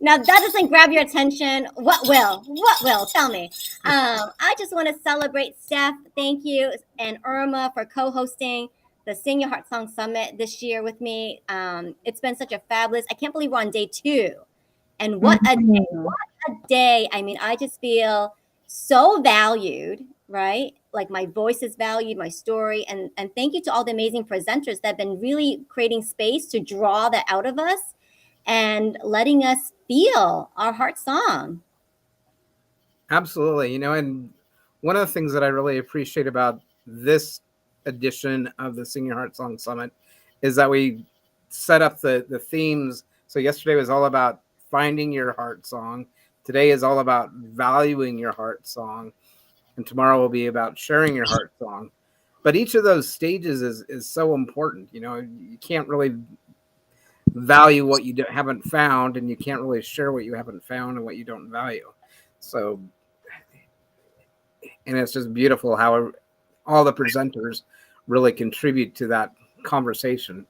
Now that doesn't grab your attention. What will? What will? Tell me. I just want to celebrate Steph. Thank you, and Irma for co-hosting the Sing Your Heart Song Summit this year with me. It's been such a fabulous. I can't believe we're on day 2, and what a day! What a day! I mean, I just feel so valued, right? Like my voice is valued, my story, and thank you to all the amazing presenters that have been really creating space to draw that out of us and letting us feel our heart song. Absolutely. And one of the things that I really appreciate about this edition of the Sing Your Heart Song Summit is that we set up the themes. So yesterday was all about finding your heart song. Today is all about valuing your heart song. And tomorrow will be about sharing your heart song. But each of those stages is so important. You can't really value what you haven't found, and you can't really share what you haven't found and what you don't value. So, and it's just beautiful how all the presenters really contribute to that conversation.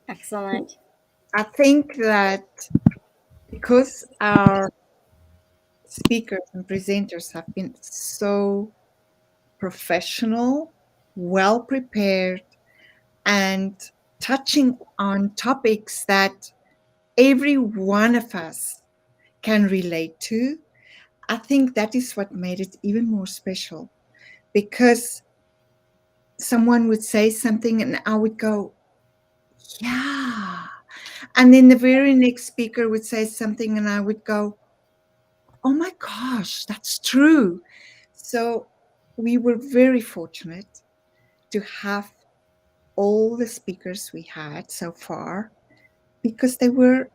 Excellent. I think that because our speakers and presenters have been so professional, well prepared, and touching on topics that every one of us can relate to, I think that is what made it even more special, because someone would say something and I would go, yeah. And then the very next speaker would say something and I would go, oh my gosh, that's true. So we were very fortunate to have all the speakers we had so far, because they were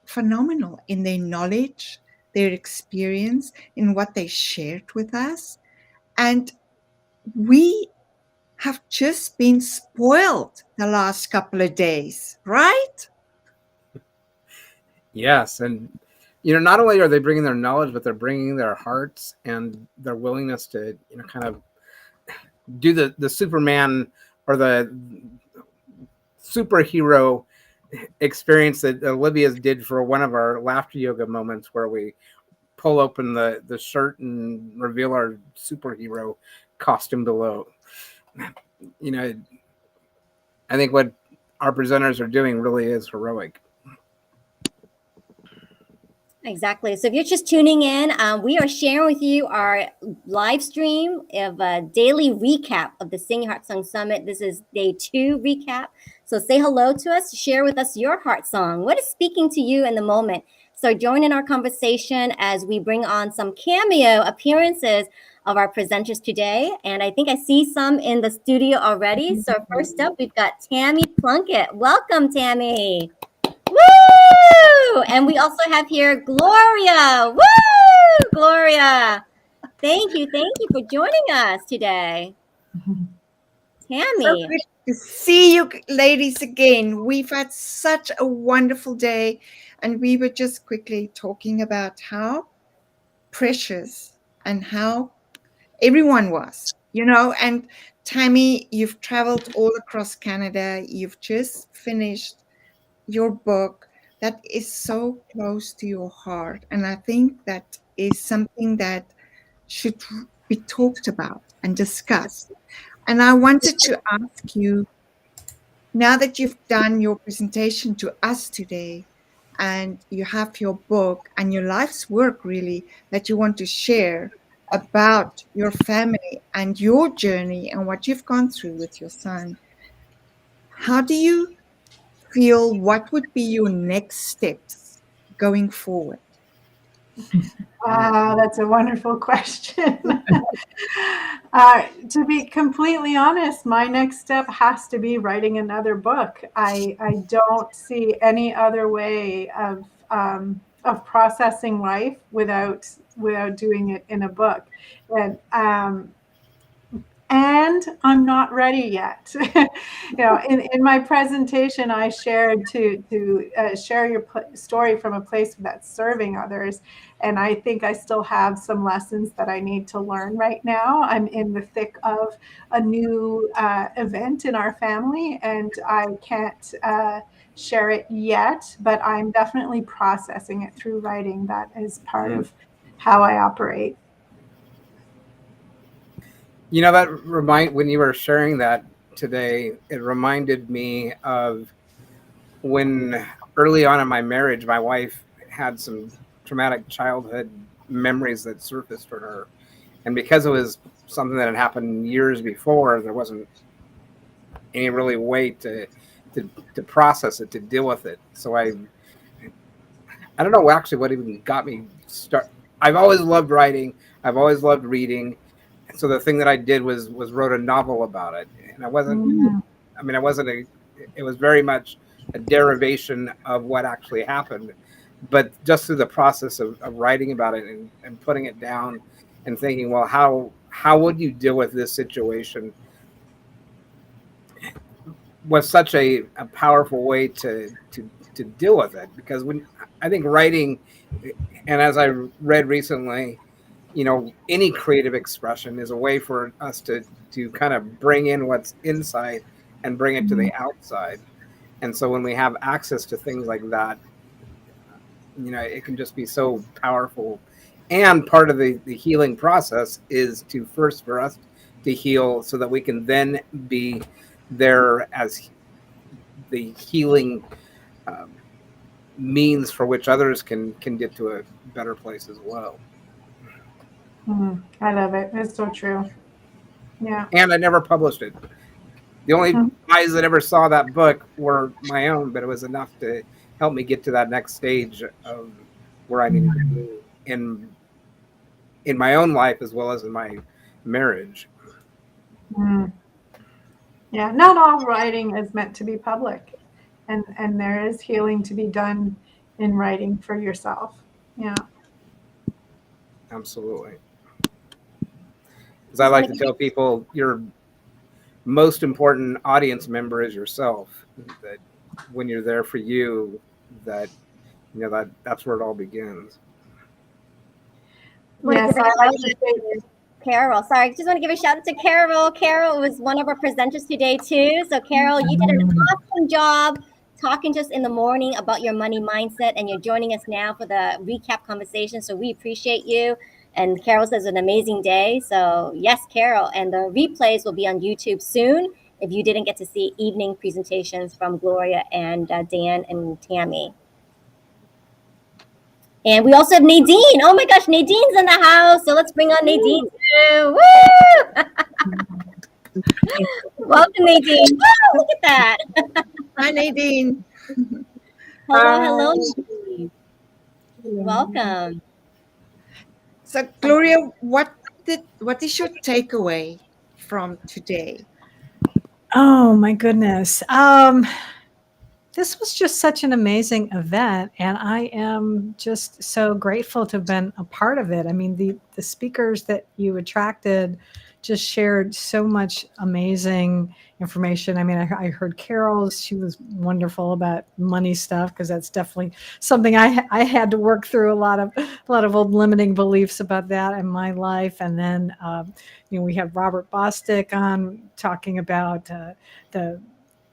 phenomenal in their knowledge, their experience, in what they shared with us. And we have just been spoiled the last couple of days, right? Yes. And, not only are they bringing their knowledge, but they're bringing their hearts and their willingness to, kind of do the Superman or the superhero experience that Olivia's did for one of our laughter yoga moments, where we pull open the shirt and reveal our superhero costume below. I think what our presenters are doing really is heroic. Exactly. So if you're just tuning in, we are sharing with you our live stream of a daily recap of the Sing Your Heart Song Summit. This is day 2 recap. So say hello to us, share with us your heart song. What is speaking to you in the moment? So join in our conversation as we bring on some cameo appearances of our presenters today. And I think I see some in the studio already. So first up, we've got Tammy Plunkett. Welcome, Tammy. Woo! And we also have here Gloria. Woo! Gloria. Thank you for joining us today. Tammy. So good to see you ladies again. We've had such a wonderful day, and we were just quickly talking about how precious and how everyone was, and Tammy, you've traveled all across Canada. You've just finished your book that is so close to your heart. And I think that is something that should be talked about and discussed. And I wanted to ask you, now that you've done your presentation to us today, and you have your book and your life's work really that you want to share about your family and your journey and what you've gone through with your son, how do you feel, what would be your next steps going forward? That's a wonderful question. To be completely honest, my next step has to be writing another book. I don't see any other way of processing life without doing it in a book. And I'm not ready yet. In my presentation, I shared to share your story from a place that's serving others. And I think I still have some lessons that I need to learn right now. I'm in the thick of a new event in our family, and I can't share it yet, but I'm definitely processing it through writing. That is part of how I operate. You know, when you were sharing that today, it reminded me of when early on in my marriage, my wife had some traumatic childhood memories that surfaced for her. And because it was something that had happened years before, there wasn't any really way to process it, to deal with it. So I don't know actually what even got me start. I've always loved writing. I've always loved reading. So the thing that I did was wrote a novel about it. And I wasn't, I mean, it was very much a derivation of what actually happened. But just through the process of writing about it and putting it down and thinking, well, how would you deal with this situation, was such a powerful way to deal with it. Because when I think writing, and as I read recently, you know, any creative expression is a way for us to kind of bring in what's inside and bring it to the outside. And so when we have access to things like that, you know, it can just be so powerful. And part of the healing process is to first for us to heal so that we can then be there as the healing means for which others can get to a better place as well. I love it. It's so true. Yeah. And I never published it. The only eyes that ever saw that book were my own, but it was enough to help me get to that next stage of where I needed to be in my own life as well as in my marriage. Yeah, not all writing is meant to be public, and there is healing to be done in writing for yourself. Yeah. Absolutely. Because I like to tell people your most important audience member is yourself. That when you're there for you, that you know that's where it all begins. Want to Yes, give a I shout like out to Carol. Sorry, just want to give a shout out to Carol. Carol was one of our presenters today too. So Carol, you did an awesome job talking to us in the morning about your money mindset, and you're joining us now for the recap conversation. So we appreciate you. And Carol says an amazing day. So yes, Carol, and the replays will be on YouTube soon. If you didn't get to see evening presentations from Gloria and Dan and Tammy. And we also have Nadine. Oh my gosh, Nadine's in the house. So let's bring on Nadine too. Woo! Welcome, Nadine. Woo, look at that. Hi, Nadine. Hello, Nadine. Welcome. So, Gloria, what is your takeaway from today? Oh my goodness. This was just such an amazing event, and I am just so grateful to have been a part of it. I mean, the speakers that you attracted just shared so much amazing information. I mean, I heard Carol's, she was wonderful about money stuff, because that's definitely something I had to work through a lot of old limiting beliefs about that in my life. And then, you know, we have Robert Bostick on talking about the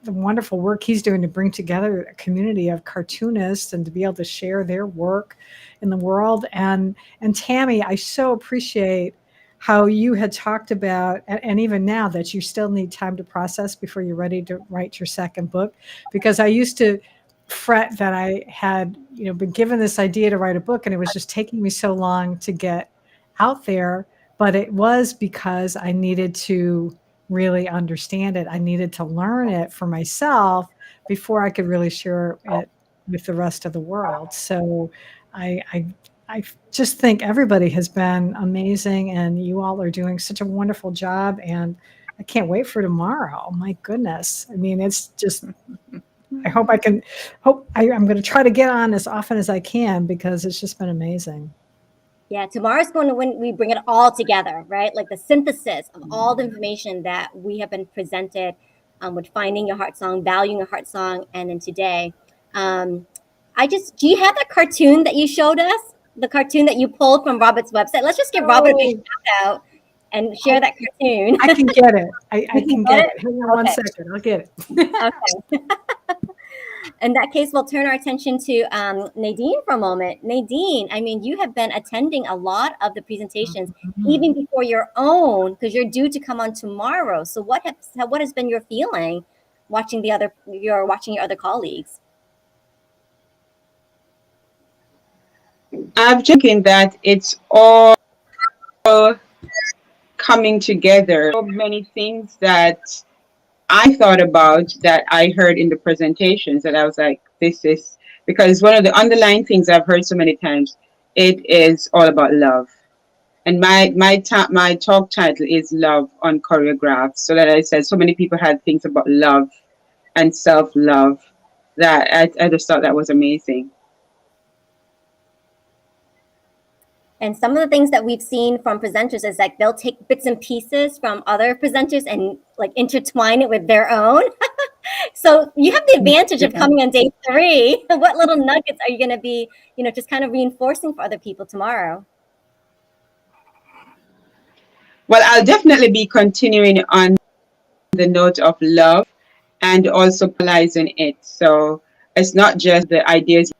wonderful work he's doing to bring together a community of cartoonists and to be able to share their work in the world. And Tammy, I so appreciate how you had talked about, and even now, that you still need time to process before you're ready to write your second book. Because I used to fret that I had, you know, been given this idea to write a book, and it was just taking me so long to get out there. But it was because I needed to really understand it. I needed to learn it for myself before I could really share it with the rest of the world. So I just think everybody has been amazing, and you all are doing such a wonderful job, and I can't wait for tomorrow. My goodness. I mean, it's just, I hope I'm going to try to get on as often as I can, because it's just been amazing. Yeah, tomorrow's going to when we bring it all together, right? Like the synthesis of all the information that we have been presented with finding your heart song, valuing your heart song, and then today. Do you have that cartoon that you showed us? the cartoon that you pulled from Robert's website? Let's just give Robert a big shout out and share that cartoon. I can get it. I You can get get it? it. Hang on one Okay. second. I'll get it. Okay. In that case, we'll turn our attention to Nadine for a moment. Nadine, I mean, you have been attending a lot of the presentations, even before your own, because you're due to come on tomorrow. So what has been your feeling watching your other colleagues? I'm thinking that it's all coming together. So many things that I thought about that I heard in the presentations that I was like, this is because one of the underlying things I've heard so many times, it is all about love. And my talk title is Love Unchoreographed. So that I said so many people had things about love and self-love that I just thought that was amazing. And some of the things that we've seen from presenters is like they'll take bits and pieces from other presenters and like intertwine it with their own. So you have the advantage of coming on day 3. What little nuggets are you going to be, just kind of reinforcing for other people tomorrow? Well, I'll definitely be continuing on the note of love and also realizing it. So it's not just the ideas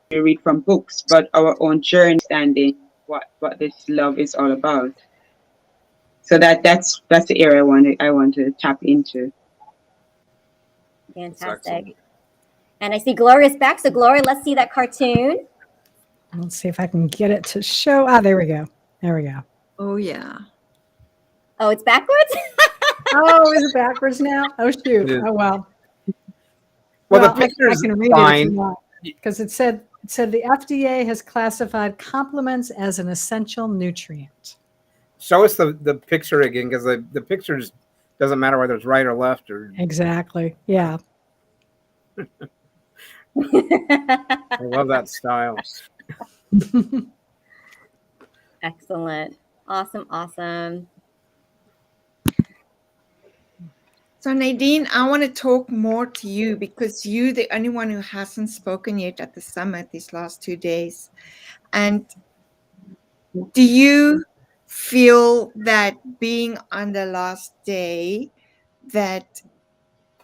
we read from books, but our own journey understanding what this love is all about. So that's the area I want to tap into. Fantastic. And I see Gloria's back. So Gloria, let's see that cartoon. Let's see if I can get it to show. Ah, there we go. There we go. Oh, yeah. Oh, it's backwards? Oh, is it backwards now? Oh, shoot. Yeah. Oh, well. Well, the picture's I can read fine. Because it said the FDA has classified complements as an essential nutrient. Show us the picture again, because the pictures doesn't matter whether it's right or left or. Exactly. Yeah. I love that style. Excellent. Awesome. So Nadine, I want to talk more to you because you're the only one who hasn't spoken yet at the summit these last 2 days. And do you feel that being on the last day, that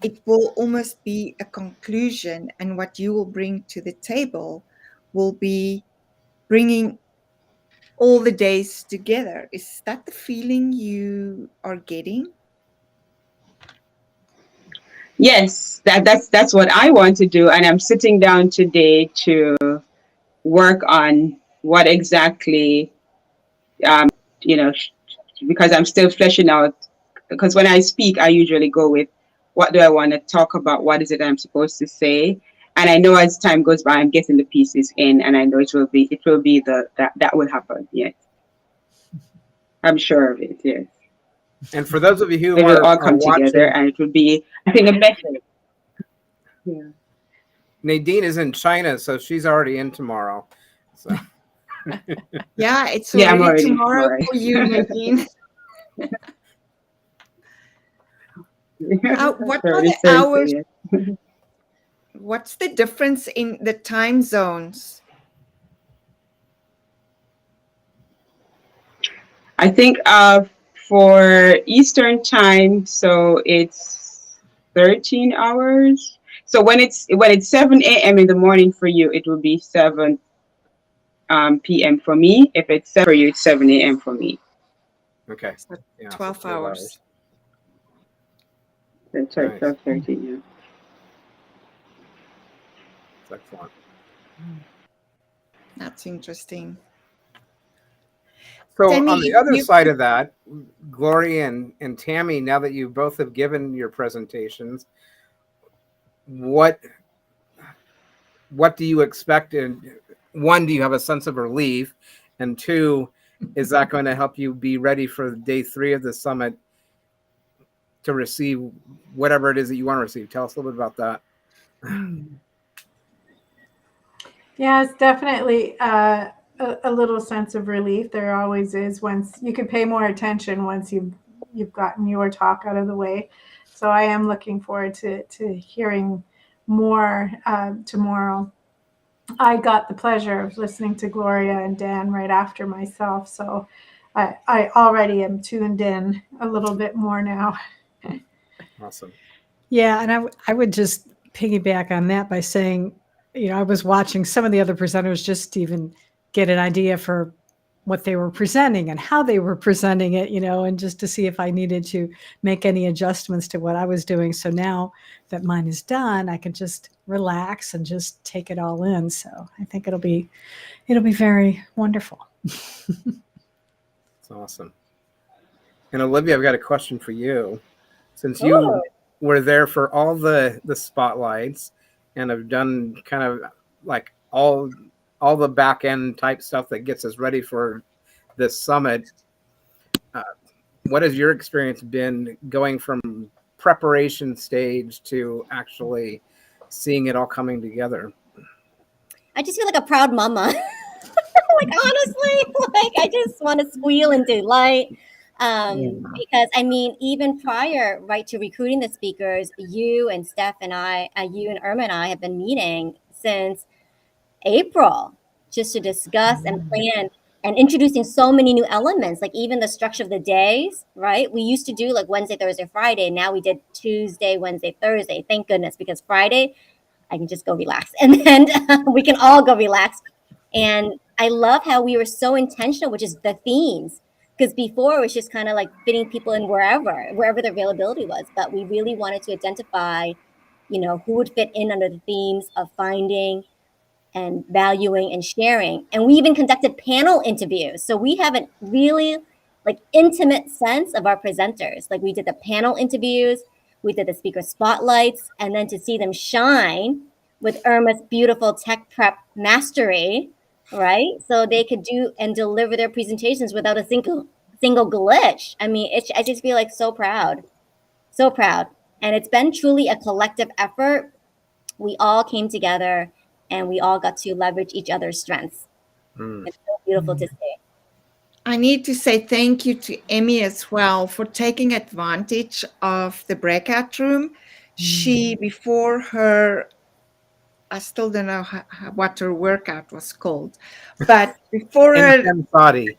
it will almost be a conclusion and what you will bring to the table will be bringing all the days together? Is that the feeling you are getting? Yes, that's what I want to do, and I'm sitting down today to work on what exactly, because I'm still fleshing out. Because when I speak, I usually go with, what do I want to talk about? What is it I'm supposed to say? And I know as time goes by, I'm getting the pieces in, and I know it will be that will happen. Yes, I'm sure of it. Yes. And for those of you who It will all are come watching, together, and it will be, I think, a better. Yeah. Nadine is in China, so she's already in tomorrow. So. Yeah, it's I'm already already tomorrow for you, Nadine. What are the hours? What's the difference in the time zones? I think for Eastern time, so it's 13 hours. So when it's 7 a.m. in the morning for you, it will be 7 p.m. for me. If it's 7 for you, it's 7 a.m. for me. Okay. So Yeah, 12 so hours. That's Nice. 12, 13, yeah. That's excellent. That's interesting. So Tammy, on the other side of that, Gloria and Tammy, now that you both have given your presentations, what do you expect? And one, do you have a sense of relief? And two, is that going to help you be ready for day 3 of the summit to receive whatever it is that you want to receive? Tell us a little bit about that. Yeah, it's definitely a little sense of relief. There always is. Once you can pay more attention once you've gotten your talk out of the way. So I am looking forward to hearing more tomorrow. I got the pleasure of listening to Gloria and Dan right after myself. So I already am tuned in a little bit more now. Awesome. Yeah, and I would just piggyback on that by saying, I was watching some of the other presenters just to even get an idea for what they were presenting and how they were presenting it, and just to see if I needed to make any adjustments to what I was doing. So now that mine is done, I can just relax and just take it all in. So I think it'll be very wonderful. It's awesome. And Olivia, I've got a question for you. Since you Oh. were there for all the spotlights and have done kind of like all the back end type stuff that gets us ready for this summit, what has your experience been going from preparation stage to actually seeing it all coming together? I just feel like a proud mama. Like, honestly, like I just want to squeal in delight. Because I mean, even prior, right, to recruiting the speakers, you and Steph and I, you and Irma and I have been meeting since April just to discuss and plan and introducing so many new elements, like even the structure of the days, right? We used to do like Wednesday, Thursday, Friday. Now we did Tuesday, Wednesday, Thursday. Thank goodness, because Friday I can just go relax, and then we can all go relax. And I love how we were so intentional, which is the themes. Because before it was just kind of like fitting people in wherever the availability was. But we really wanted to identify, who would fit in under the themes of finding and valuing and sharing. And we even conducted panel interviews. So we have a really like intimate sense of our presenters. Like we did the panel interviews, we did the speaker spotlights, and then to see them shine with Irma's beautiful tech prep mastery, right? So they could do and deliver their presentations without a single glitch. I mean, I just feel like so proud. So proud. And it's been truly a collective effort. We all came together and we all got to leverage each other's strengths. It's so beautiful to see. I need to say thank you to Emmy as well for taking advantage of the breakout room. She, before her, I still don't know what her workout was called, but before her, Intense body.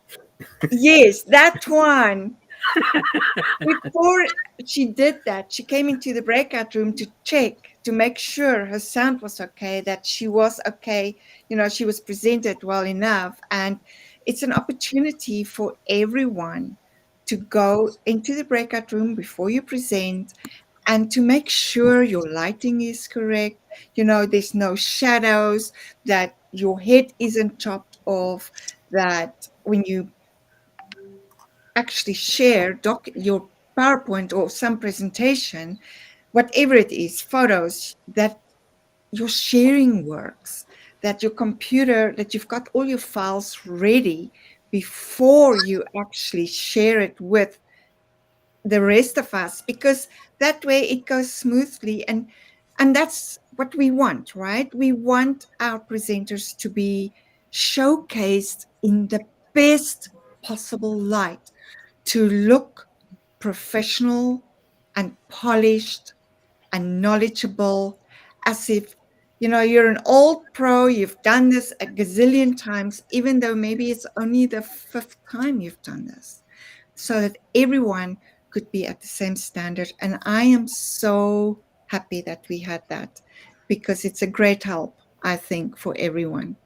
yes, that one. Before she did that, she came into the breakout room to check, to make sure her sound was okay, that she was okay, she was presented well enough. And it's an opportunity for everyone to go into the breakout room before you present and to make sure your lighting is correct. There's no shadows, that your head isn't chopped off, that when you actually share your PowerPoint or some presentation, whatever it is, photos, that your sharing works, that your computer, that you've got all your files ready before you actually share it with the rest of us, because that way it goes smoothly. And that's what we want, right? We want our presenters to be showcased in the best possible light, to look professional and polished and knowledgeable, as if you're an old pro, you've done this a gazillion times, even though maybe it's only the 5th time you've done this, so that everyone could be at the same standard. And I am so happy that we had that, because it's a great help, I think, for everyone.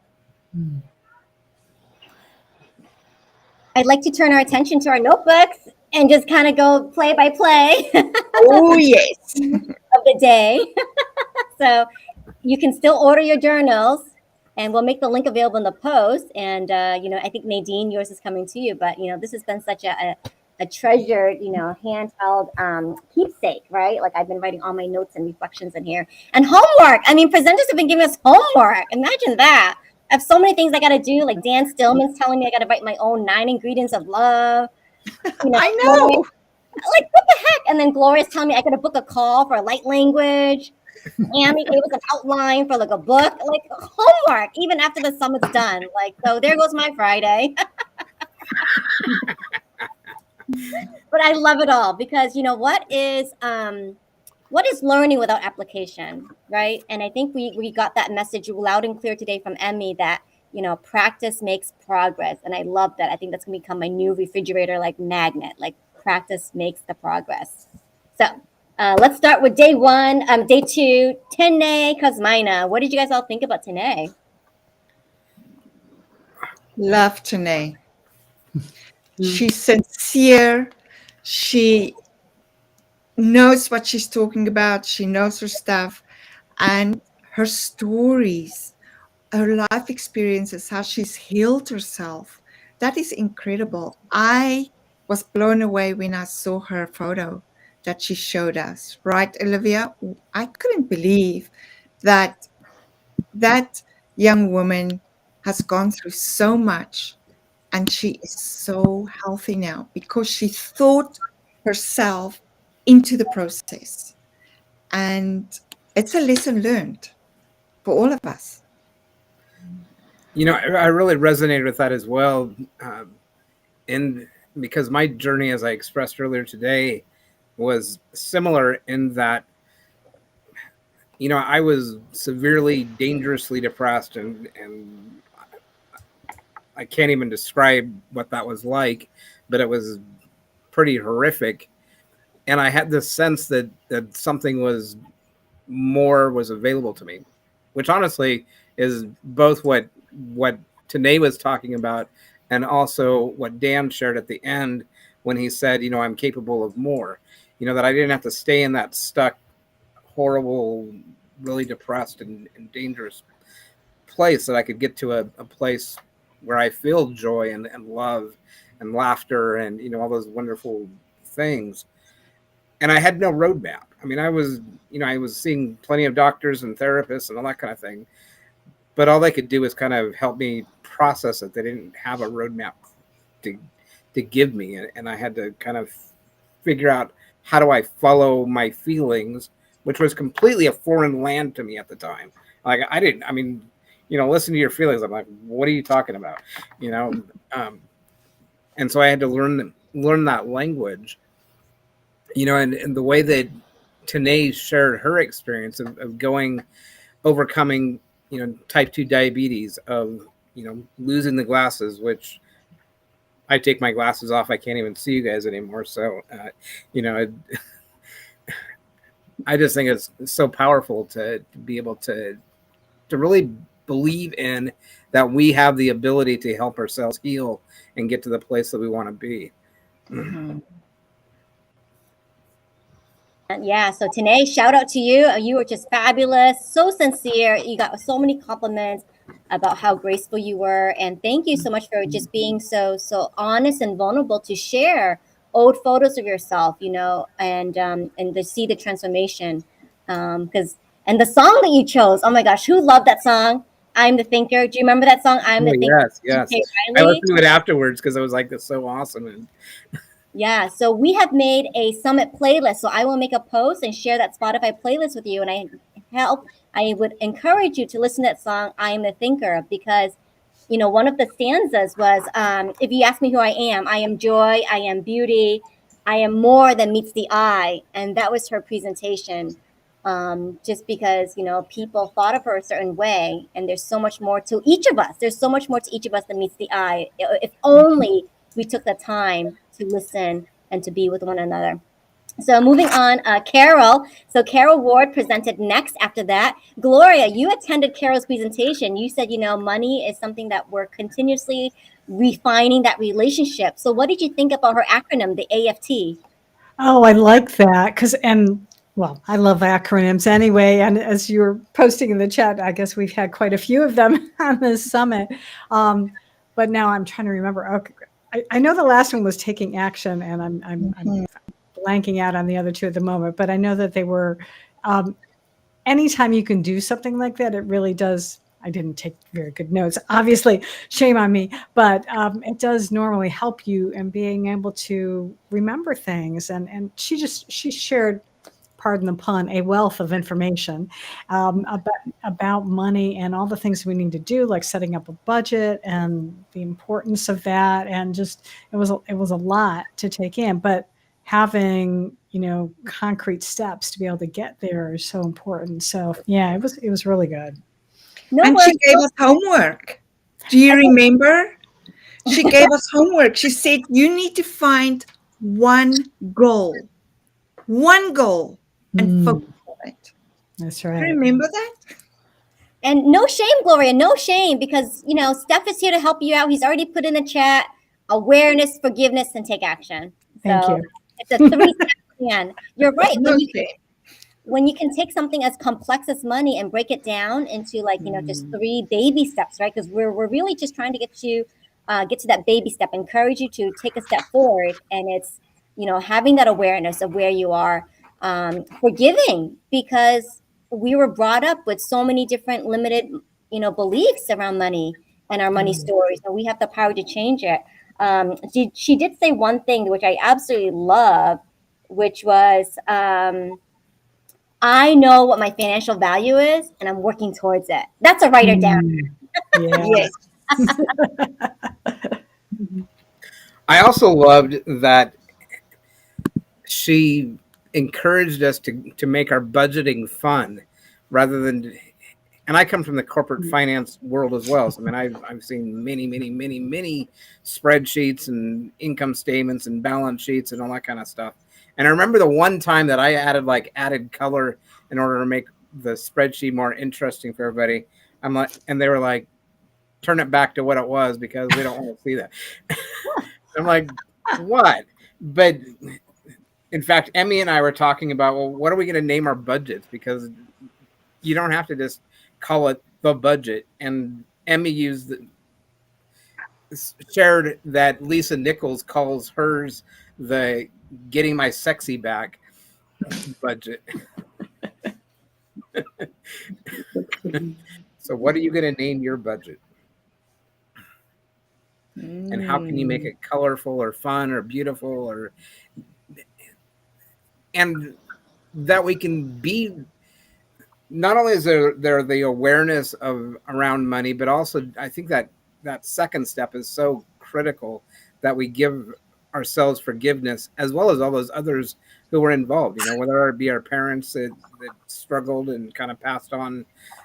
I'd like to turn our attention to our notebooks and just kind of go play by play Oh, yes. of the day. So you can still order your journals, and we'll make the link available in the post. And I think Nadine, yours is coming to you. But this has been such a treasured, handheld keepsake, right? Like I've been writing all my notes and reflections in here, and homework. I mean, presenters have been giving us homework. Imagine that. I have so many things I got to do. Like Dan Stillman's telling me I got to write my own 9 ingredients of love. I know. Like what the heck? And then Gloria's telling me I got to book a call for a light language. Amy gave us an outline for like a book, like homework, even after the summit's done. Like, so there goes my Friday. But I love it all, because what is what is learning without application, right? And I think we got that message loud and clear today from Emmy that, you know, practice makes progress. And I love that. I think that's going to become my new refrigerator like magnet, like practice makes the progress. So let's start with day one, day two, Tene Kosmina. What did you guys all think about Tene? Love Tanae. She's sincere. She knows what she's talking about. She knows her stuff. And her stories, her life experiences, how she's healed herself. That is incredible. I was blown away when I saw her photo that she showed us. Right, Olivia? I couldn't believe that that young woman has gone through so much and she is so healthy now because she thought herself into the process. And it's a lesson learned for all of us. You know, I really resonated with that as well. And because my journey, as I expressed earlier today, was similar in that, you know, I was severely, dangerously depressed, and I can't even describe what that was like, but it was pretty horrific. And I had this sense that something was available to me, which honestly is both what Tanae was talking about and also what Dan shared at the end when he said, you know, I'm capable of more. You know, that I didn't have to stay in that stuck, horrible, really depressed and dangerous place, that I could get to a place where I feel joy and love and laughter and, you know, all those wonderful things. And I had no roadmap. I mean, I was seeing plenty of doctors and therapists and all that kind of thing, but all they could do was kind of help me process it. They didn't have a roadmap to give me, and I had to kind of figure out, how do I follow my feelings, which was completely a foreign land to me at the time. Like, I mean, you know, listen to your feelings. I'm like, what are you talking about? You know, and so I had to learn that language. You know, and the way that Tanae shared her experience of overcoming, you know, type 2 diabetes, of, you know, losing the glasses, which I take my glasses off, I can't even see you guys anymore. So, you know, I just think it's so powerful to be able to really believe in that we have the ability to help ourselves heal and get to the place that we want to be. Mm-hmm. Yeah, so Tanae, shout out to you. You were just fabulous, so sincere. You got so many compliments about how graceful you were, and thank you so much for just being so honest and vulnerable to share old photos of yourself, you know, and to see the transformation. Because and the song that you chose, oh my gosh, who loved that song? I'm the Thinker. Do you remember that song? I'm the Thinker. Yes. Okay, I listened to it afterwards because I was like, that's so awesome. And yeah, so we have made a summit playlist. So I will make a post and share that Spotify playlist with you. And I would encourage you to listen to that song, I Am the Thinker, because, you know, one of the stanzas was, if you ask me who I am joy, I am beauty, I am more than meets the eye. And that was her presentation. Just because, you know, people thought of her a certain way, and there's so much more to each of us. There's so much more to each of us than meets the eye. If only we took the time to listen and to be with one another. So moving on, Carol. So Carol Ward presented next after that. Gloria, you attended Carol's presentation. You said, you know, money is something that we're continuously refining that relationship. So what did you think about her acronym, the AFT? Oh, I like that well, I love acronyms anyway. And as you were posting in the chat, I guess we've had quite a few of them on this summit. But now I'm trying to remember. Okay, I know the last one was taking action, and I'm blanking out on the other two at the moment. But I know that they were. Anytime you can do something like that, it really does. I didn't take very good notes, obviously, shame on me, but it does normally help you in being able to remember things. And she shared, pardon the pun, a wealth of information about money and all the things we need to do, like setting up a budget and the importance of that. And just, it was a lot to take in, but having concrete steps to be able to get there is so important. So yeah, it was really good. No And worries. she gave us homework. Do you remember? She gave us homework. She said, you need to find one goal, and focus on it. That's Do you right. remember that? And no shame, Gloria, no shame, because Steph is here to help you out. He's already put in the chat awareness, forgiveness, and take action. Thank So you. it's a 3-step plan. You're right. No shame. When you can take something as complex as money and break it down into just 3 baby steps, right? Because we're really just trying to get you get to that baby step, encourage you to take a step forward, and it's having that awareness of where you are, forgiving, because we were brought up with so many different limited beliefs around money and our money stories, and we have the power to change it. She did say one thing which I absolutely love, which was I know what my financial value is, and I'm working towards it. That's a writer down. Yes. I also loved that she encouraged us to make our budgeting fun rather than. And I come from the corporate finance world as well. So, I mean, I've seen many spreadsheets and income statements and balance sheets and all that kind of stuff. And I remember the one time that I added color in order to make the spreadsheet more interesting for everybody. And they were like, turn it back to what it was because we don't want to see that. I'm like, what? But in fact, Emmy and I were talking about, well, what are we going to name our budgets? Because you don't have to just call it the budget. And Emmy shared that Lisa Nichols calls hers the getting my sexy back budget. So what are you going to name your budget? And how can you make it colorful or fun or beautiful and that we can be, not only is there the awareness of around money, but also I think that second step is so critical, that we give ourselves forgiveness as well as all those others who were involved, whether it be our parents that struggled and kind of passed on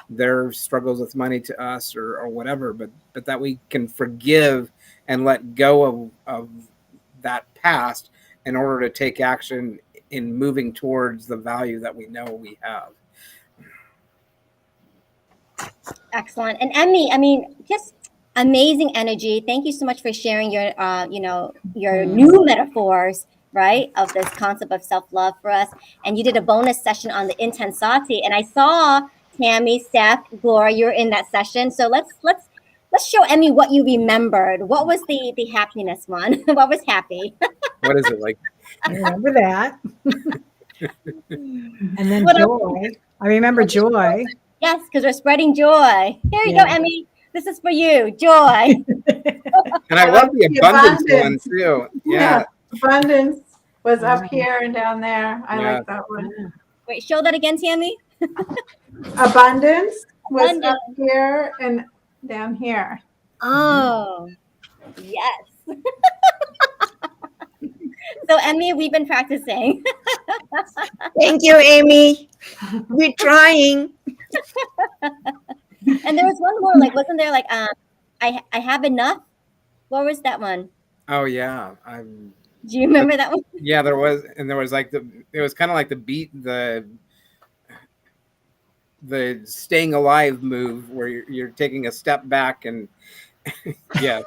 their struggles with money to us or whatever, but that we can forgive and let go of that past in order to take action in moving towards the value that we know we have. Excellent. And Emmy, I mean, just amazing energy. Thank you so much for sharing your your new metaphors, right, of this concept of self-love for us. And you did a bonus session on the intensati, and I saw Tammy, Steph, Gloria, you're in that session. So let's show Emmy what you remembered. What was the happiness one? What was happy? What is it like? I remember that. And then What joy. I remember joy. Yes, because we're spreading joy. Here you go, Emmy. This is for you, joy. And I love the abundance one too. Yeah. Abundance was up here and down there. I like that one. Wait, show that again, Tammy. Abundance was up here and down here. Oh, yes. So, Emmy, we've been practicing. Thank you, Amy. We're trying. And there was one more, wasn't there I have enough? What was that one? Oh yeah. Do you remember that one? Yeah, there was, and there was it was kind of like the beat, the staying alive move where you're taking a step back and yeah.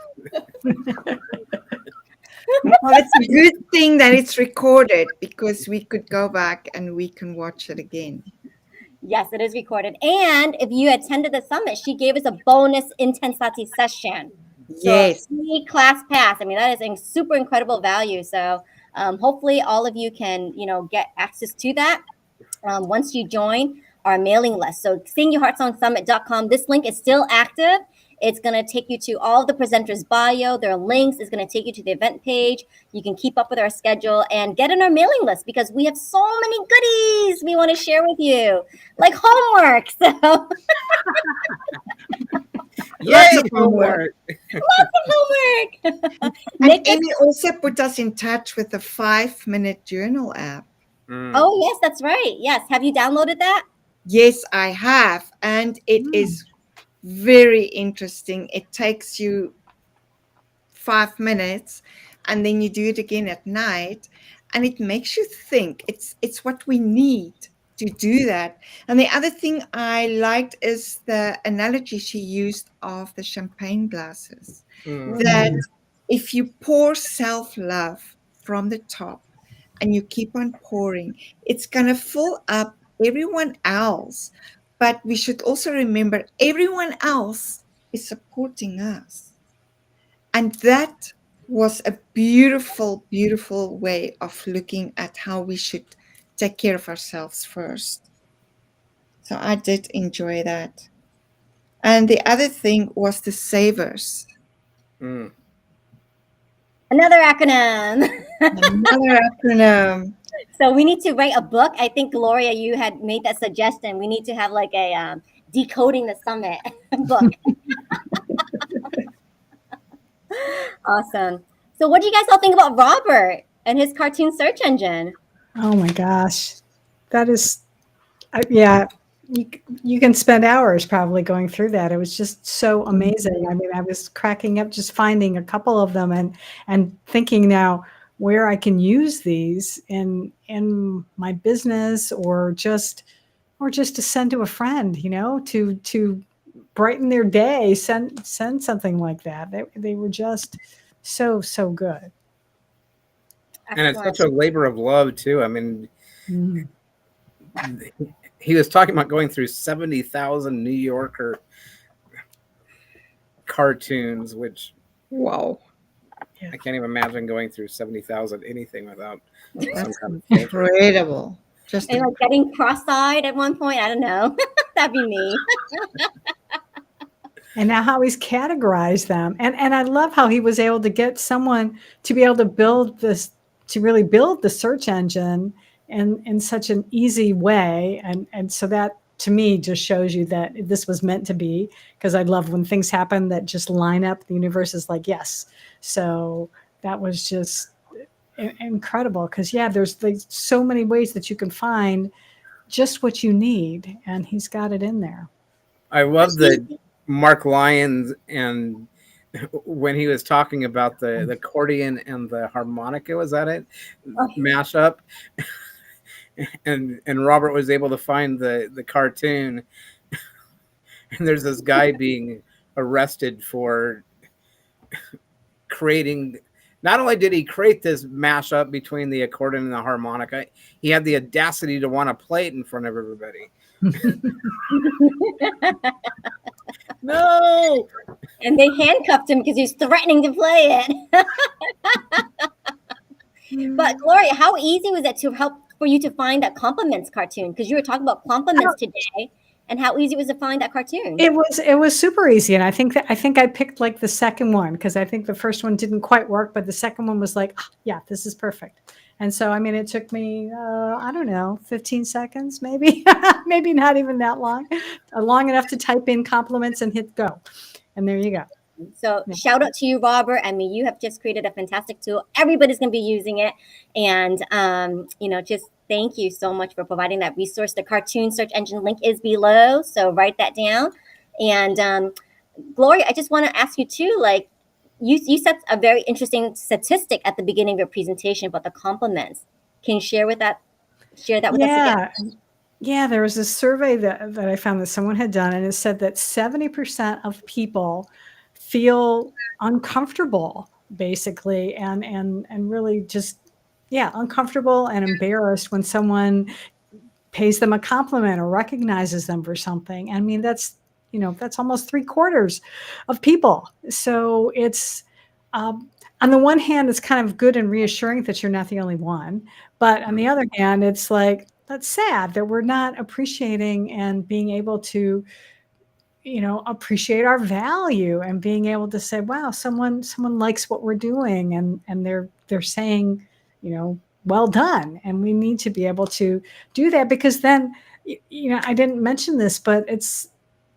Well, it's a good thing that it's recorded because we could go back and we can watch it again. Yes, it is recorded. And if you attended the summit, she gave us a bonus intensati session. Yes. So free class pass. I mean, that is a super incredible value. So hopefully all of you can, get access to that once you join our mailing list. So singyourheartsongsummit.com. This link is still active. It's going to take you to all of the presenters' bio. Their links is going to take you to the event page. You can keep up with our schedule and get in our mailing list because we have so many goodies we want to share with you, like homework. So Lots of homework. Lots of homework. And Amy also put us in touch with the 5-minute journal app. Mm. Oh, yes, that's right. Yes. Have you downloaded that? Yes, I have. And it is very interesting. It takes you 5 minutes and then you do it again at night. And it makes you think. It's what we need to do that. And the other thing I liked is the analogy she used of the champagne glasses. Mm. That if you pour self-love from the top and you keep on pouring, it's going to fill up everyone else. But we should also remember everyone else is supporting us. And that was a beautiful, beautiful way of looking at how we should take care of ourselves first. So I did enjoy that. And the other thing was the savers. Mm. Another acronym. Another acronym. So we need to write a book. I think, Gloria, you had made that suggestion. We need to have like a decoding the summit book. Awesome. So what do you guys all think about Robert and his cartoon search engine? Oh my gosh. That is, yeah, you can spend hours probably going through that. It was just so amazing. I mean, I was cracking up just finding a couple of them and thinking now where I can use these in my business or just to send to a friend, to brighten their day, send something like that. They were just so good. And it's such a labor of love too. I mean, Mm. he was talking about going through 70,000 New Yorker cartoons, which Wow. I can't even imagine going through 70,000 anything without some That's kind of filter. incredible. Just And like getting cross-eyed at one point. I don't know. That'd be me. And now how he's categorized them. And I love how he was able to get someone to be able to build this, to really build the search engine in such an easy way. And so that to me just shows you that this was meant to be, because I love when things happen that just line up. The universe is like, yes. So that was just incredible, because there's so many ways that you can find just what you need, and he's got it in there. I love the Mark Lyons, and when he was talking about the accordion and the harmonica, was that it? Mashup. And Robert was able to find the cartoon, and there's this guy being arrested for creating. Not only did he create this mashup between the accordion and the harmonica, he had the audacity to want to play it in front of everybody. No. And they handcuffed him because he was threatening to play it. But Gloria, how easy was it to help for you to find that compliments cartoon? Because you were talking about compliments today, and how easy it was to find that cartoon. It was super easy, and I think I picked like the second one, because I think the first one didn't quite work, but the second one was like, yeah, this is perfect. And so, I mean, it took me, I don't know, 15 seconds, maybe, maybe not even that long enough to type in compliments and hit go. And there you go. So shout out to you, Robert. I mean, you have just created a fantastic tool. Everybody's going to be using it. And, just thank you so much for providing that resource. The cartoon search engine link is below, so write that down. And Gloria, I just want to ask you too, like, you said a very interesting statistic at the beginning of your presentation about the compliments. Can you share that with us again? Yeah, there was a survey that I found that someone had done, and it said that 70% of people feel uncomfortable, basically, and really just, uncomfortable and embarrassed when someone pays them a compliment or recognizes them for something. I mean, that's almost 3/4 of people. So it's, on the one hand, it's kind of good and reassuring that you're not the only one. But on the other hand, it's like, that's sad that we're not appreciating and being able to, appreciate our value and being able to say, wow, someone likes what we're doing, and they're saying, well done. And we need to be able to do that, because then, I didn't mention this, but it's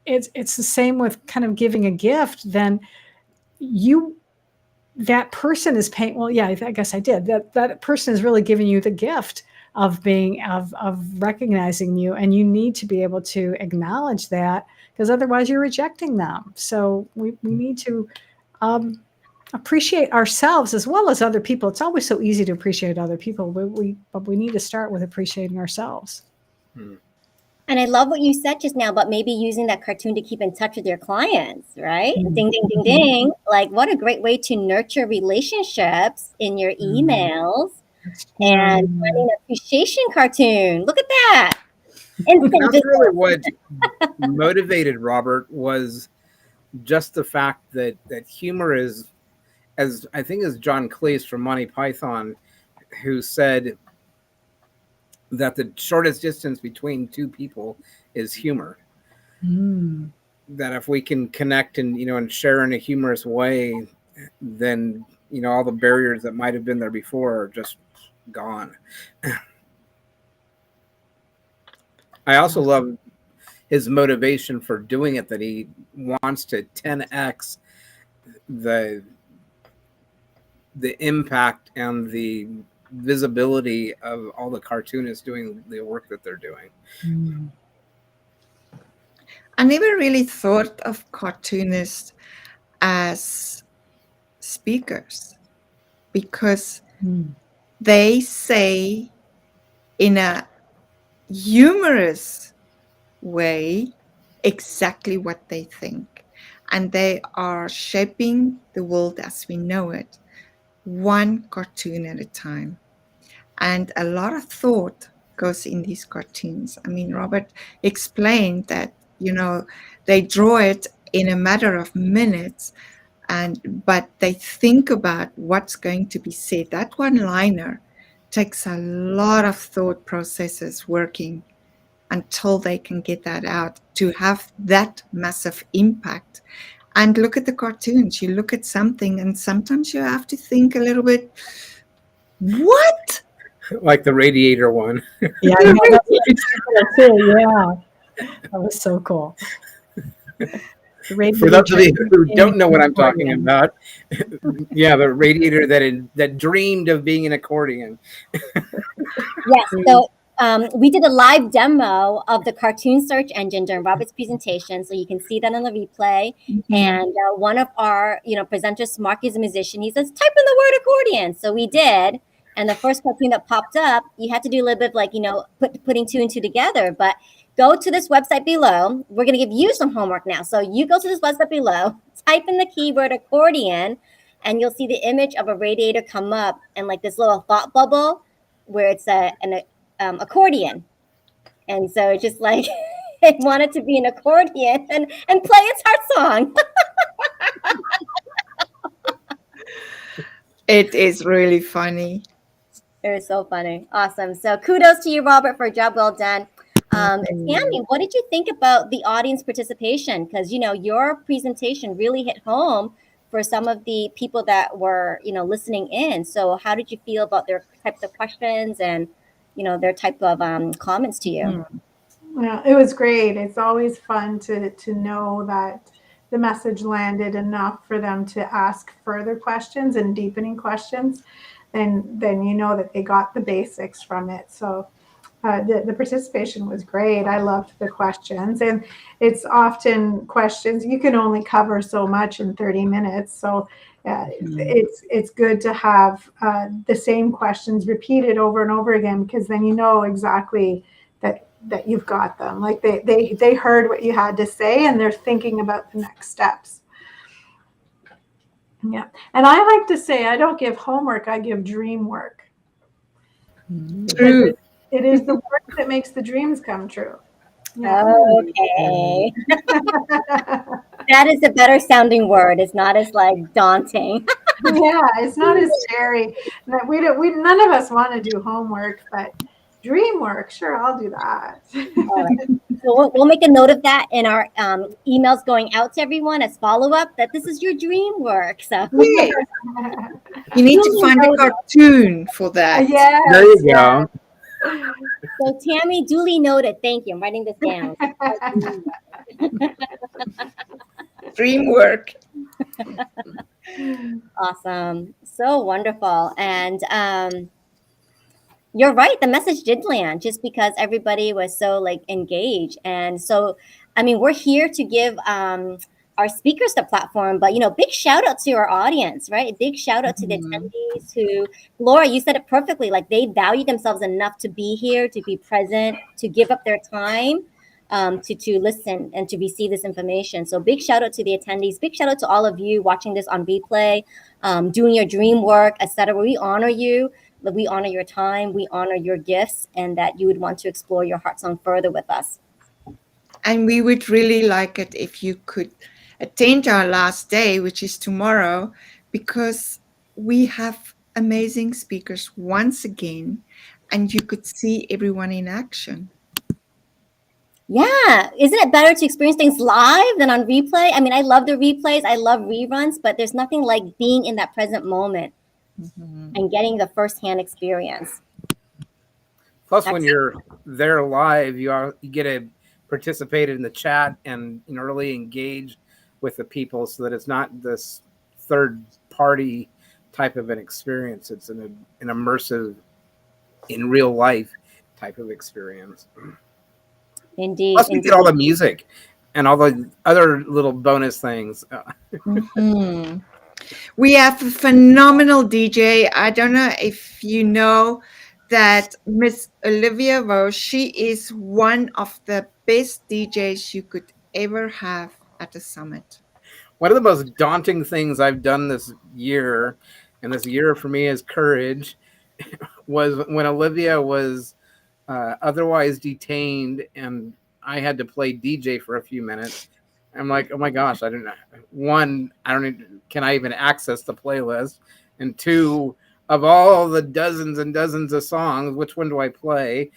the same with kind of giving a gift. Then that person is paying. Well, yeah, I guess I did. That person is really giving you the gift of being of recognizing you, and you need to be able to acknowledge that, because otherwise you're rejecting them. So we need to appreciate ourselves as well as other people. It's always so easy to appreciate other people, but we need to start with appreciating ourselves. And I love what you said just now about maybe using that cartoon to keep in touch with your clients, right? Ding, ding, ding, ding. Like, what a great way to nurture relationships in your emails. And finding an appreciation cartoon. Look at that. That's really what motivated Robert, was just the fact that humor is, as I think is John Cleese from Monty Python, who said that the shortest distance between two people is humor. That if we can connect and and share in a humorous way, then all the barriers that might have been there before are just gone. I also love his motivation for doing it, that he wants to 10x the impact and the visibility of all the cartoonists doing the work that they're doing. I never really thought of cartoonists as speakers, because they say in a humorous way exactly what they think, and they are shaping the world as we know it, one cartoon at a time. And a lot of thought goes in these cartoons. I mean, Robert explained that they draw it in a matter of minutes, but they think about what's going to be said. That one-liner takes a lot of thought processes working until they can get that out to have that massive impact. And look at the cartoons. You look at something, and sometimes you have to think a little bit, what? Like the radiator one. Yeah, I know, that was so cool. For those of you who don't know what I'm talking about, the radiator that dreamed of being an accordion. Yes. So we did a live demo of the cartoon search engine during Robert's presentation, so you can see that on the replay. And one of our presenters, Mark, is a musician. He says, "Type in the word accordion." So we did. And the first cartoon that popped up, you had to do a little bit of putting two and two together. But go to this website below. We're going to give you some homework now. So you go to this website below, type in the keyword accordion, and you'll see the image of a radiator come up and like this little thought bubble where it's an accordion. And so it's just like it wanted to be an accordion and play its heart song. It is really funny. It was so funny. Awesome. So kudos to you, Robert, for a job well done. Tammy, what did you think about the audience participation? Because, your presentation really hit home for some of the people that were, listening in. So how did you feel about their types of questions and, their type of comments to you? Yeah, it was great. It's always fun to know that the message landed enough for them to ask further questions and deepening questions. Then that they got the basics from it. So the participation was great. I loved the questions, and it's often questions you can only cover so much in 30 minutes. So it's good to have the same questions repeated over and over again, because then exactly that you've got them. Like they heard what you had to say, and they're thinking about the next steps. Yeah. And I like to say I don't give homework, I give dream work. True. It is the work that makes the dreams come true. Yeah. Okay. That is a better sounding word. It's not as daunting. Yeah, it's not as scary. None of us want to do homework, but dream work, sure, I'll do that. All right. So we'll make a note of that in our emails going out to everyone as follow-up, that this is your dream work. So Yeah. You need to find a cartoon for that. Yes, there you go. So Tammy, duly noted. Thank you. I'm writing this down. Dream work. Awesome. So wonderful. And You're right. The message did land just because everybody was so like engaged. And so, I mean, we're here to give our speakers the platform, but big shout out to our audience, right? Big shout out to the Mhm. attendees who, Laura, you said it perfectly. Like they value themselves enough to be here, to be present, to give up their time. To listen and to receive this information. So big shout out to the attendees. Big shout out to all of you watching this on replay, doing your dream work, etc. We honor you. We honor your time, we honor your gifts, and that you would want to explore your heart song further with us. And we would really like it if you could attend our last day, which is tomorrow, because we have amazing speakers once again, and you could see everyone in action. Yeah, isn't it better to experience things live than on replay? I mean, I love the replays, I love reruns, but there's nothing like being in that present moment and getting the firsthand experience. Plus, when you're there live, you get to participate in the chat and really engage with the people, so that it's not this third party type of an experience. It's an immersive, in real life type of experience. Indeed. Plus, we get all the music and all the other little bonus things. We have a phenomenal DJ. I don't know if you know that Miss Olivia Vo, she is one of the best DJs you could ever have at the summit. One of the most daunting things I've done this year, and this year for me is courage, was when Olivia was otherwise detained and I had to play DJ for a few minutes. I'm like, oh my gosh, I don't know. One, I don't even, can I even access the playlist? And two, of all the dozens and dozens of songs, which one do I play?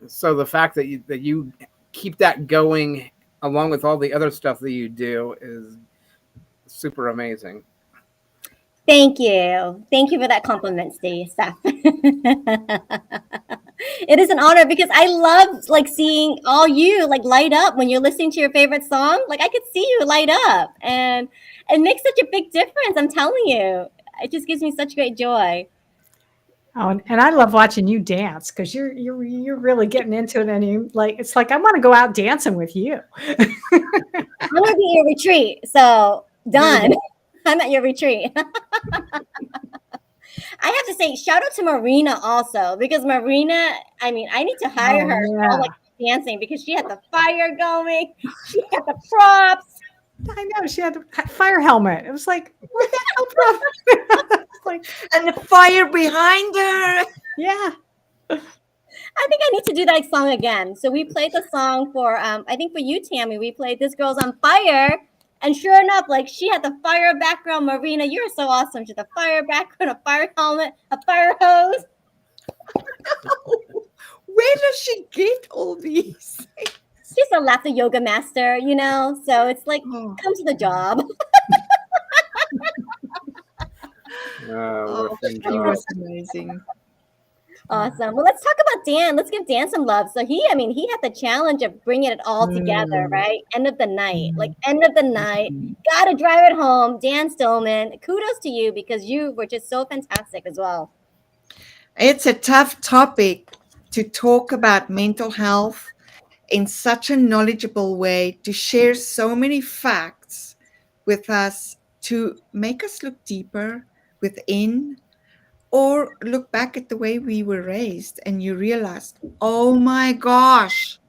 So the fact that you keep that going along with all the other stuff that you do is super amazing. Thank you. Thank you for that compliment, Steph. It is an honor because I love like seeing all you like light up when you're listening to your favorite song. Like I could see you light up, and it makes such a big difference. I'm telling you, it just gives me such great joy. Oh, and I love watching you dance because you're really getting into it, and it's like I want to go out dancing with you. I'm gonna be at your retreat, so done. I'm at your retreat. I have to say, shout out to Marina also, because Marina, I mean, I need to hire her for all like dancing because she had the fire going, she had the props. I know she had a fire helmet. It was like, where'd that come from? Like, and the fire behind her. Yeah. I think I need to do that song again. So we played the song for, I think for you, Tammy, we played This Girl's on Fire. And sure enough, like she had the fire background. Marina, you're so awesome. She had the fire background, a fire helmet, a fire hose. Where does she get all these? She's a laughter yoga master, so it's like, come to the job. She was amazing. Awesome. Well, let's talk about Dan. Let's give Dan some love. So he had the challenge of bringing it all together, right? End of the night, got to drive it home. Dan Stillman, kudos to you because you were just so fantastic as well. It's a tough topic to talk about mental health in such a knowledgeable way, to share so many facts with us, to make us look deeper within, or look back at the way we were raised and you realize, oh my gosh,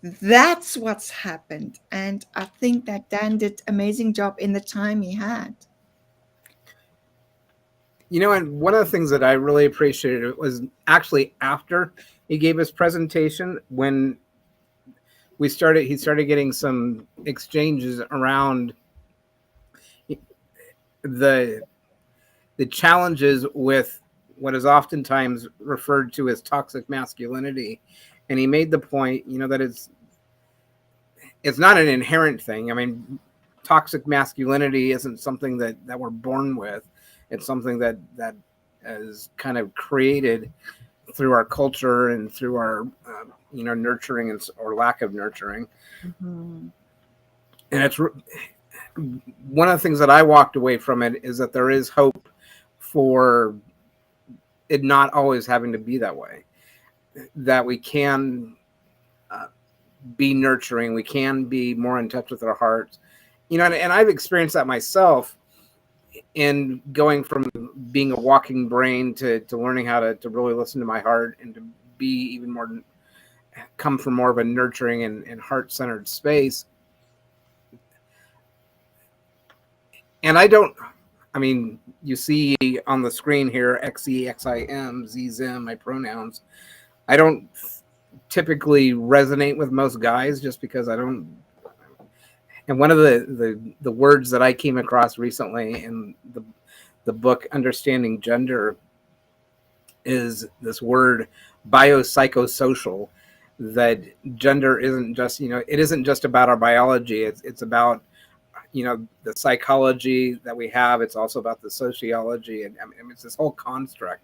that's what's happened. And I think that Dan did an amazing job in the time he had. And one of the things that I really appreciated was actually after he gave his presentation, when he started getting some exchanges around the challenges with what is oftentimes referred to as toxic masculinity. And he made the point, that it's not an inherent thing. I mean, toxic masculinity isn't something that we're born with. It's something that is kind of created through our culture and through our, nurturing or lack of nurturing. Mm-hmm. And it's one of the things that I walked away from it is that there is hope for it not always having to be that way, that we can be nurturing, we can be more in touch with our hearts, you know, and I've experienced that myself in going from being a walking brain to learning how to really listen to my heart and to be even more, come from more of a nurturing and heart-centered space. And I mean, you see on the screen here, XEXIM, ZZIM, my pronouns. I don't typically resonate with most guys just because I don't. And one of the words that I came across recently in the book Understanding Gender is this word biopsychosocial, that gender isn't just, you know, it isn't just about our biology. It's about, you know, the psychology that we have. It's also about the sociology, and I mean, it's this whole construct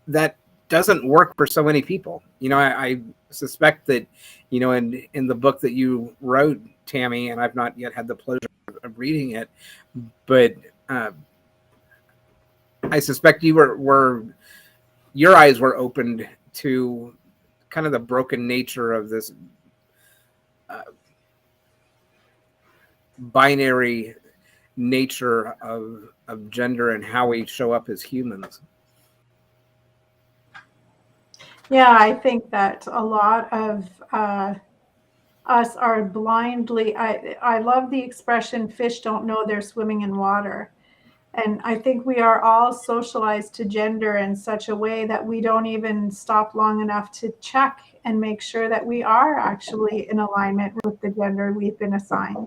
that doesn't work for so many people. You know, I suspect that, you know, in the book that you wrote, Tammy, and I've not yet had the pleasure of reading it, but I suspect you were your eyes were opened to kind of the broken nature of this binary nature of gender and how we show up as humans. Yeah, I think that a lot of us are blindly, I love the expression, fish don't know they're swimming in water. And I think we are all socialized to gender in such a way that we don't even stop long enough to check and make sure that we are actually in alignment with the gender we've been assigned.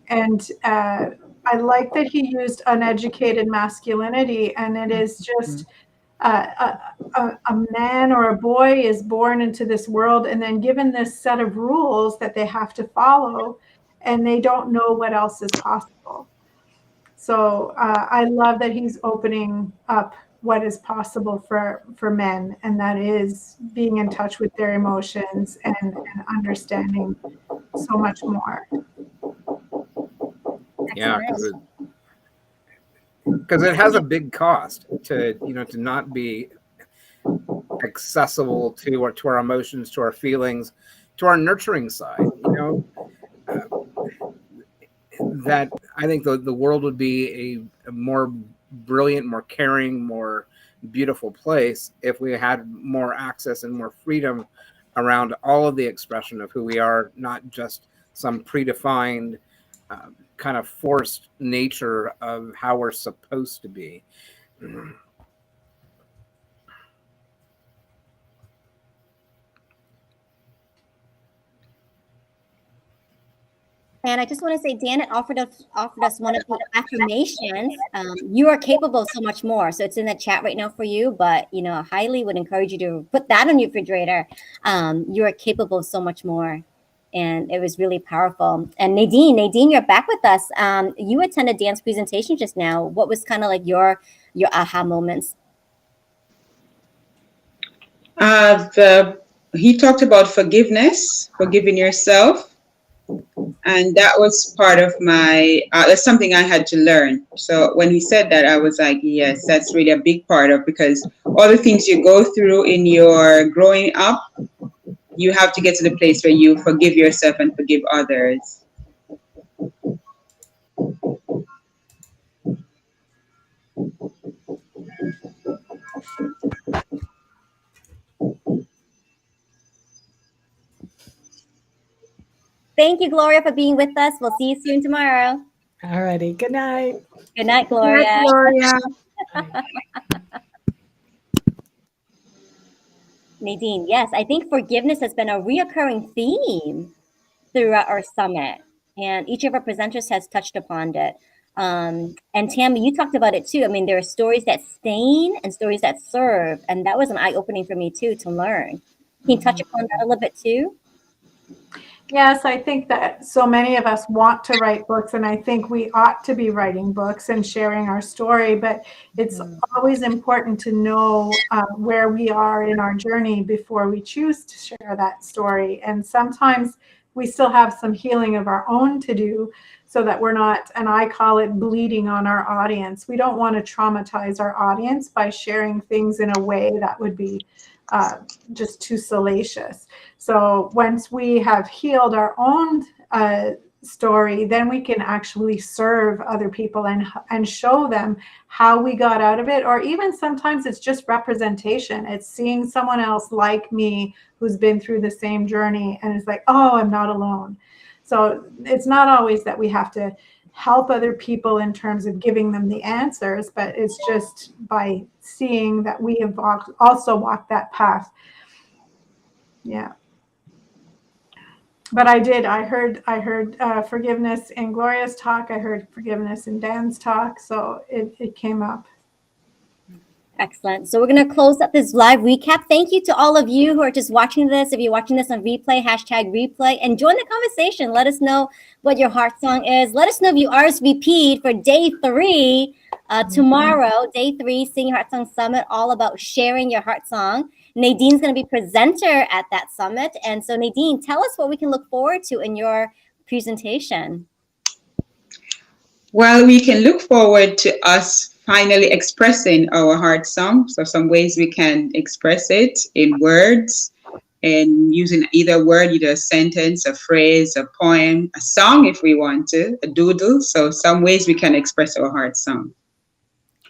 And I like that he used uneducated masculinity, and it is just a man or a boy is born into this world and then given this set of rules that they have to follow, and they don't know what else is possible. So I love that he's opening up what is possible for men, and that is being in touch with their emotions and understanding so much more. Yeah, because it has a big cost to, you know, to not be accessible to our emotions, to our feelings, to our nurturing side. You know, that I think the world would be a more brilliant, more caring, more beautiful place if we had more access and more freedom around all of the expression of who we are, not just some predefined kind of forced nature of how we're supposed to be. And I just want to say, Dan had offered us one of the affirmations. You are capable of so much more. So it's in the chat right now for you. But, you know, I highly would encourage you to put that on your refrigerator. You are capable of so much more. And it was really powerful. And Nadine, you're back with us. You attended Dan's presentation just now. What was kind of like your aha moments? He talked about forgiveness, forgiving yourself. And that was part of my, that's something I had to learn. So when he said that, I was like, yes, that's really a big part of, because all the things you go through in your growing up, you have to get to the place where you forgive yourself and forgive others. Thank you, Gloria, for being with us. We'll see you soon tomorrow. All righty. Good night. Good night, Gloria. Good night, Gloria. Nadine, yes, I think forgiveness has been a reoccurring theme throughout our summit, and each of our presenters has touched upon it. And Tammy, you talked about it too. I mean, there are stories that stain and stories that serve, and that was an eye-opening for me too, to learn. Can you touch upon that a little bit too? Yes, I think that so many of us want to write books, and I think we ought to be writing books and sharing our story, but it's always important to know where we are in our journey before we choose to share that story. And sometimes we still have some healing of our own to do, so that we're not, and I call it bleeding on our audience. We don't want to traumatize our audience by sharing things in a way that would be just too salacious. So once we have healed our own story, then we can actually serve other people and show them how we got out of it. Or even sometimes it's just representation. It's seeing someone else like me who's been through the same journey and it's like, oh, I'm not alone. So it's not always that we have to help other people in terms of giving them the answers, but it's just by seeing that we have also walked that path. Yeah. But I heard forgiveness in Gloria's talk. I heard forgiveness in Dan's talk. So it came up. Excellent. So we're going to close up this live recap. Thank you to all of you who are just watching this. If you're watching this on replay, #replay, and join the conversation. Let us know what your heart song is. Let us know if you RSVP'd for day 3 tomorrow, day 3, Sing Your Heart Song Summit, all about sharing your heart song. Nadine's going to be presenter at that summit. And so Nadine, tell us what we can look forward to in your presentation. Well, we can look forward to us finally expressing our heart song. So some ways we can express it in words and using either word, either a sentence, a phrase, a poem, a song if we want to, a doodle. So some ways we can express our heart song.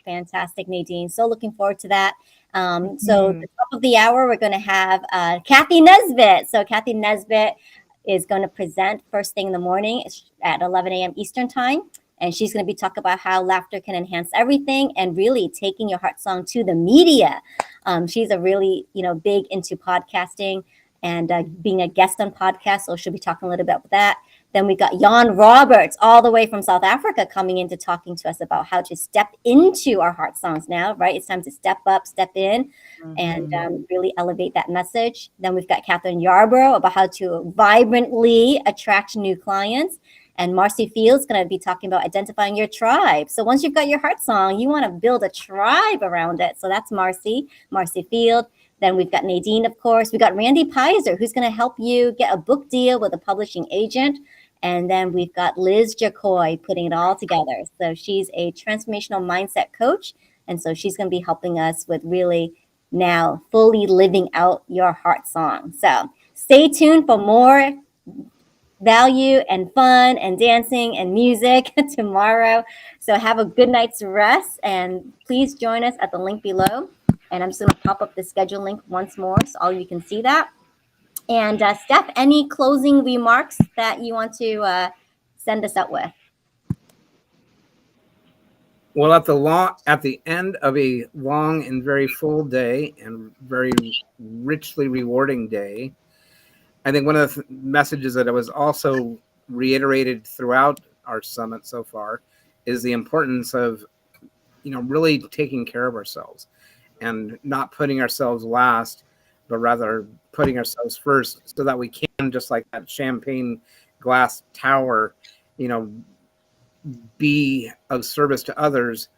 Fantastic, Nadine. So looking forward to that. So at the top of the hour, we're going to have Kathy Nesbitt. So Kathy Nesbitt is going to present first thing in the morning at 11 a.m. Eastern time. And she's going to be talking about how laughter can enhance everything and really taking your heart song to the media. She's a really, big into podcasting and being a guest on podcasts. So she'll be talking a little bit about that. Then we got Jan Roberts all the way from South Africa coming into talking to us about how to step into our heart songs now, right? It's time to step up, step in, and really elevate that message. Then we've got Catherine Yarborough about how to vibrantly attract new clients. And Marcy Field's going to be talking about identifying your tribe. So once you've got your heart song, you want to build a tribe around it. So that's Marcy Field. Then we've got Nadine, of course. We've got Randy Pizer, who's going to help you get a book deal with a publishing agent. And then we've got Liz Jacoy putting it all together. So she's a transformational mindset coach. And so she's going to be helping us with really now fully living out your heart song. So stay tuned for more value and fun and dancing and music tomorrow. So have a good night's rest and please join us at the link below. And I'm just going to pop up the schedule link once more so all of you can see that. And Steph, any closing remarks that you want to send us out with? Well, at the end of a long and very full day and very richly rewarding day, I think one of the messages that was also reiterated throughout our summit so far is the importance of, really taking care of ourselves and not putting ourselves last, but rather putting ourselves first so that we can, just like that champagne glass tower, be of service to others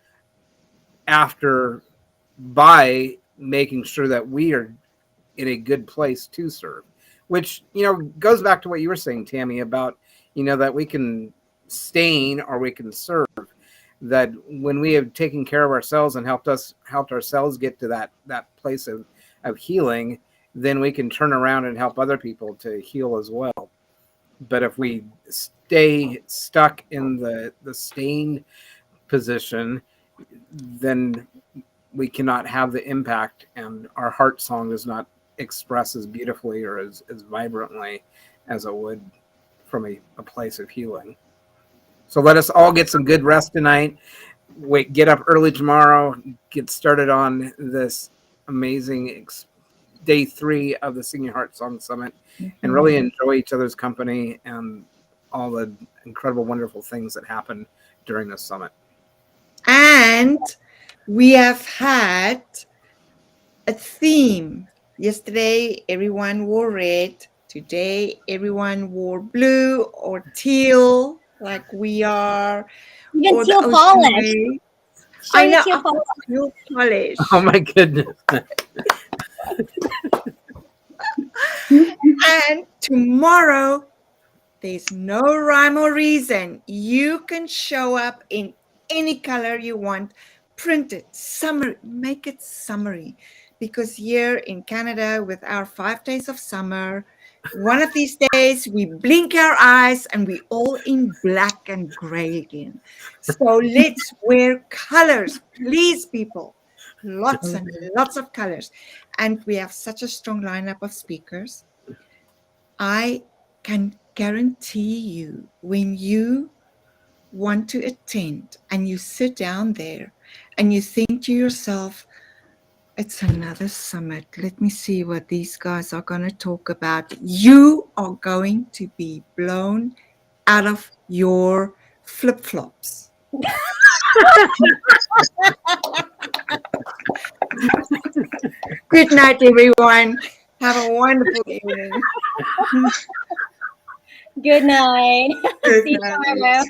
by making sure that we are in a good place to serve. Which, goes back to what you were saying, Tammy, about, that we can stain or we can serve. That when we have taken care of ourselves and helped ourselves get to that place of healing, then we can turn around and help other people to heal as well. But if we stay stuck in the stained position, then we cannot have the impact, and our heart song does not express as beautifully or as vibrantly as it would from a place of healing. So let us all get some good rest tonight. Get up early tomorrow, get started on this amazing day 3 of the Sing Your Heart Song Summit, and really enjoy each other's company and all the incredible, wonderful things that happen during this summit. And we have had a theme. Yesterday, everyone wore red. Today, everyone wore blue or teal, like we are. Even teal polish. I know. Teal polish. Oh my goodness. And tomorrow, There's no rhyme or reason. You can show up in any color you want. Print it, summary, make it summary. Because here in Canada, with our 5 days of summer, one of these days we blink our eyes and we all in black and gray again. So let's wear colors, please, people. Lots and lots of colors. And we have such a strong lineup of speakers. I can guarantee you, when you want to attend and you sit down there and you think to yourself, it's another summit. Let me see what these guys are going to talk about. You are going to be blown out of your flip-flops. Good night, everyone. Have a wonderful evening. Good night. Good See you night. tomorrow.